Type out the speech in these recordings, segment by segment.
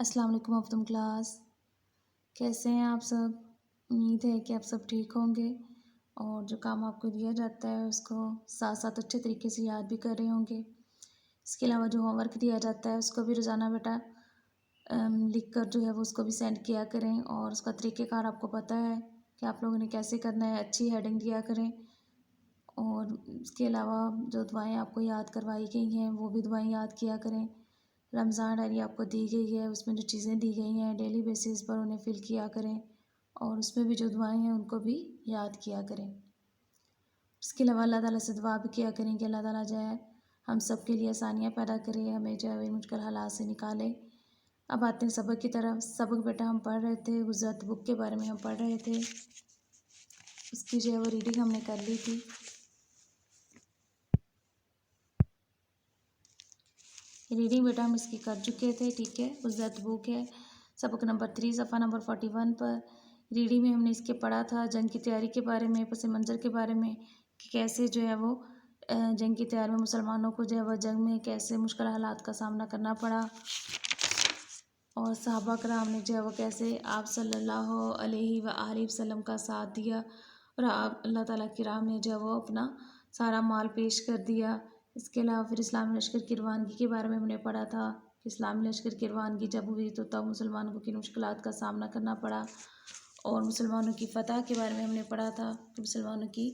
السلام علیکم محترم کلاس، کیسے ہیں آپ سب؟ امید ہے کہ آپ سب ٹھیک ہوں گے اور جو کام آپ کو دیا جاتا ہے اس کو ساتھ ساتھ اچھے طریقے سے یاد بھی کر رہے ہوں گے۔ اس کے علاوہ جو ہوم ورک دیا جاتا ہے اس کو بھی روزانہ بیٹا لکھ کر جو ہے وہ اس کو بھی سینڈ کیا کریں، اور اس کا طریقہ کار آپ کو پتہ ہے کہ آپ لوگوں نے کیسے کرنا ہے، اچھی ہیڈنگ دیا کریں۔ اور اس کے علاوہ جو دعائیں آپ کو یاد کروائی گئی ہیں وہ بھی دعائیں یاد کیا کریں۔ رمضان ڈائری آپ کو دی گئی ہے، اس میں جو چیزیں دی گئی ہیں ڈیلی بیسس پر انہیں فل کیا کریں، اور اس میں بھی جو دعائیں ہیں ان کو بھی یاد کیا کریں۔ اس کے علاوہ اللہ تعالیٰ سے دعا بھی کیا کریں کہ اللہ تعالیٰ جو ہے ہم سب کے لیے آسانیاں پیدا کرے، ہمیں جو ہے مشکل حالات سے نکالے۔ اب آتے ہیں سبق کی طرف۔ سبق بیٹا ہم پڑھ رہے تھے، غزوۃ تبوک کے بارے میں ہم پڑھ رہے تھے، اس کی جو ہے وہ ریڈنگ ہم نے کر لی تھی۔ ریڈنگ بیٹا ہم اس کی کر چکے تھے، ٹھیک ہے۔ غزوۃ تبوک ہے، سبق نمبر 3 صفحہ نمبر 41 پر۔ ریڈنگ میں ہم نے اس کے پڑھا تھا جنگ کی تیاری کے بارے میں، پس منظر کے بارے میں، کہ کیسے جو ہے وہ جنگ کی تیاری میں مسلمانوں کو جو ہے وہ جنگ میں کیسے مشکل حالات کا سامنا کرنا پڑا، اور صحابہ کرام نے جو ہے وہ کیسے آپ صلی اللہ علیہ وآلہ وسلم کا ساتھ دیا، اور آپ اللہ تعالیٰ کی راہ میں جو ہے وہ اپنا سارا مال پیش کر دیا۔ اس کے علاوہ پھر اسلامی لشکر کی روانگی کے بارے میں ہم نے پڑھا تھا کہ اسلامی لشکر کی روانگی جب ہوئی تو تب مسلمانوں کو کن مشکلات کا سامنا کرنا پڑا، اور مسلمانوں کی فتح کے بارے میں ہم نے پڑھا تھا کہ مسلمانوں کی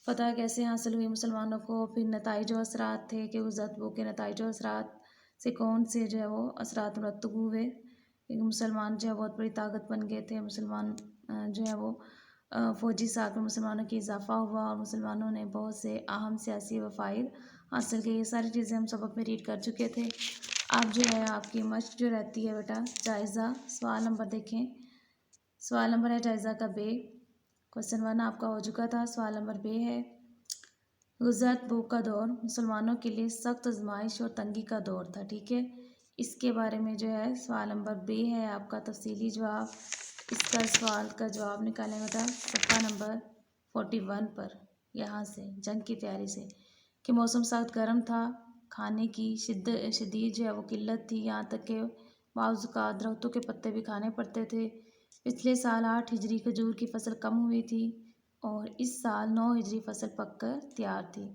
فتح کیسے حاصل ہوئی مسلمانوں کو، پھر نتائج و اثرات تھے کہ غزوۃ تبوک کے نتائج و اثرات سے کون سے جو ہے وہ اثرات مرتب ہوئے، کہ مسلمان جو ہے بہت بڑی طاقت بن گئے تھے، مسلمان جو ہے وہ فوجی ساکھ میں مسلمانوں کی اضافہ ہوا، اور مسلمانوں نے بہت سے اہم سیاسی وفائد حاصل کیے۔ یہ ساری چیزیں ہم سبق میں ریڈ کر چکے تھے۔ اب جو ہے آپ کی مشق جو رہتی ہے بیٹا جائزہ، سوال نمبر دیکھیں، سوال نمبر ہے جائزہ کا بے۔ کوسچن 1 آپ کا ہو چکا تھا، سوال نمبر بے ہے۔ غزوۃ تبوک کا دور مسلمانوں کے لیے سخت آزمائش اور تنگی کا دور تھا، ٹھیک ہے۔ اس کے بارے میں جو ہے سوال نمبر بے ہے آپ کا تفصیلی جواب۔ اس کا سوال کا جواب نکالیں بیٹا صفحہ نمبر 41 پر، یہاں سے جنگ کی تیاری سے، کہ موسم سخت گرم تھا، کھانے کی شدید جو ہے وہ قلت تھی، یہاں تک کہ بعض اوقات درختوں کے پتے بھی کھانے پڑتے تھے۔ پچھلے سال 8 ہجری کھجور کی فصل کم ہوئی تھی، اور اس سال 9 ہجری فصل پک کر تیار تھی۔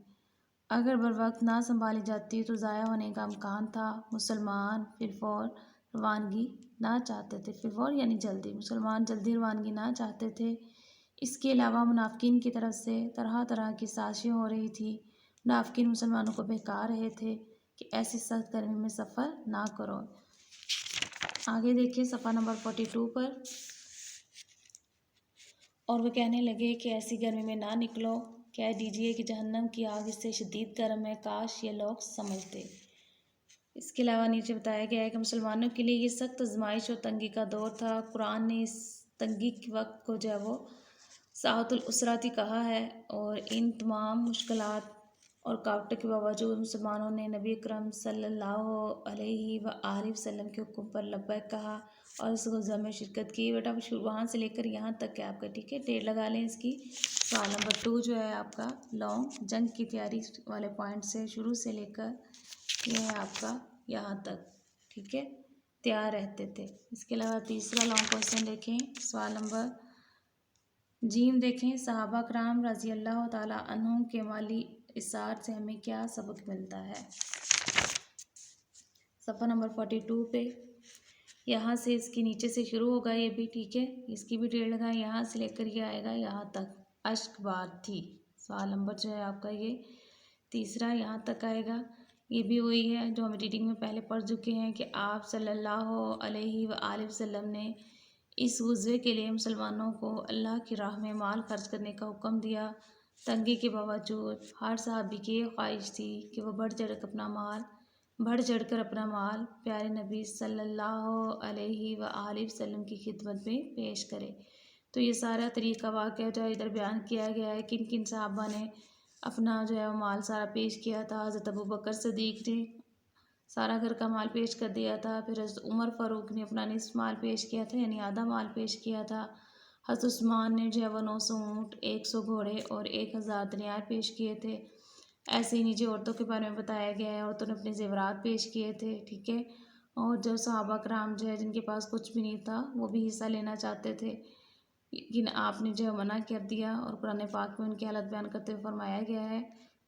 اگر بروقت نہ سنبھالی جاتی تو ضائع ہونے کا امکان تھا۔ مسلمان فر روانگی نہ چاہتے تھے، فر یعنی جلدی، مسلمان جلدی روانگی نہ چاہتے تھے۔ اس کے علاوہ منافقین کی طرف سے طرح طرح کی سازشیں ہو رہی تھی۔ منافقین مسلمانوں کو بہکا رہے تھے کہ ایسی سخت گرمی میں سفر نہ کرو۔ آگے دیکھیں صفحہ نمبر 42 پر، اور وہ کہنے لگے کہ ایسی گرمی میں نہ نکلو، کہہ دیجئے کہ جہنم کی آگ اس سے شدید گرم ہے، کاش یہ لوگ سمجھتے۔ اس کے علاوہ نیچے بتایا گیا ہے کہ مسلمانوں کے لیے یہ سخت آزمائش اور تنگی کا دور تھا۔ قرآن نے اس تنگی کے وقت کو جو ہے وہ ساعۃ العسرۃ کہا ہے، اور ان تمام مشکلات اور رکاوٹوں کے باوجود مسلمانوں نے نبی اکرم صلی اللہ علیہ وآلہ وسلم کے حکم پر لبیک کہا اور اس غزوہ میں شرکت کی۔ بیٹا وہاں سے لے کر یہاں تک ہے آپ کا، ٹھیک ہے، ڈیٹ لگا لیں اس کی۔ سوال نمبر 2 جو ہے آپ کا لانگ جنگ کی تیاری والے پوائنٹ سے شروع سے لے کر یہ ہے آپ کا یہاں تک، ٹھیک ہے، تیار رہتے تھے۔ اس کے علاوہ تیسرا لانگ کوسچن دیکھیں، سوال نمبر جیم دیکھیں، صحابہ کرام رضی اللہ تعالیٰ عنہم کے مالی اثار سے ہمیں کیا سبق ملتا ہے؟ صفحہ نمبر 42 پہ، یہاں سے اس کے نیچے سے شروع ہوگا یہ بھی، ٹھیک ہے، اس کی بھی ڈیٹ لگا، یہاں سے لے کر یہ آئے گا یہاں تک، اشک بار تھی۔ سوال نمبر جو ہے آپ کا یہ تیسرا یہاں تک آئے گا۔ یہ بھی وہی ہے جو ہم ریڈنگ میں پہلے پڑھ چکے ہیں کہ آپ صلی اللہ علیہ وآلہ وسلم نے اس غزوے کے لیے مسلمانوں کو اللہ کی راہ میں مال خرچ کرنے کا حکم دیا۔ تنگی کے باوجود ہر صحابی کی یہ خواہش تھی کہ وہ بڑھ چڑھ کر اپنا مال پیارے نبی صلی اللہ علیہ وآلہ وسلم کی خدمت میں پیش کرے۔ تو یہ سارا طریقہ واقعہ جو ادھر بیان کیا گیا ہے، کن کن صحابہ نے اپنا جو ہے وہ مال سارا پیش کیا تھا۔ حضرت ابوبکر صدیق نے سارا گھر کا مال پیش کر دیا تھا، پھر حضرت عمر فاروق نے اپنا نصف مال پیش کیا تھا، یعنی آدھا مال پیش کیا تھا۔ حضرت عثمان نے جو ہے وہ 900 اونٹ، 100 گھوڑے اور 1000 دینار پیش کیے تھے۔ ایسے ہی نیچے عورتوں کے بارے میں بتایا گیا ہے، عورتوں نے اپنے زیورات پیش کیے تھے، ٹھیک ہے، اور جو صحابہ کرام جو ہے جن کے پاس کچھ بھی نہیں تھا وہ بھی حصہ لینا چاہتے تھے، لیکن آپ نے جو ہے منع کر دیا، اور قرآن پاک میں ان کی حالت بیان کرتے ہوئے فرمایا گیا ہے،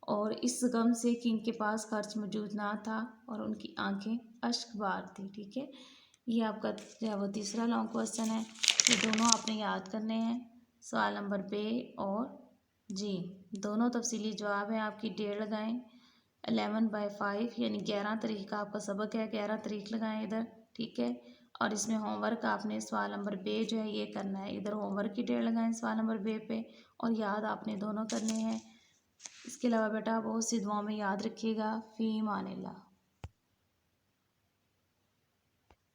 اور اس غم سے کہ ان کے پاس خرچ موجود نہ تھا اور ان کی آنکھیں اشک بار تھی. ٹھیک ہے، یہ آپ کا جو ہے وہ تیسرا لانگ کوشچن ہے. یہ دونوں آپ نے یاد کرنے ہیں. سوال نمبر ب اور جی دونوں تفصیلی جواب ہیں. آپ کی 1.5 لگائیں. 11/5 یعنی 11 تاریخ کا آپ کا سبق ہے، 11 تاریخ لگائیں ادھر. ٹھیک ہے، اور اس میں ہوم ورک آپ نے سوال نمبر ب جو ہے یہ کرنا ہے. ادھر ہوم ورک کی 1.5 لگائیں سوال نمبر ب پہ، اور یاد آپ نے دونوں کرنے ہیں. اس کے علاوہ بیٹا بہت سی دعاؤں میں یاد رکھیے گا. فی امان اللہ.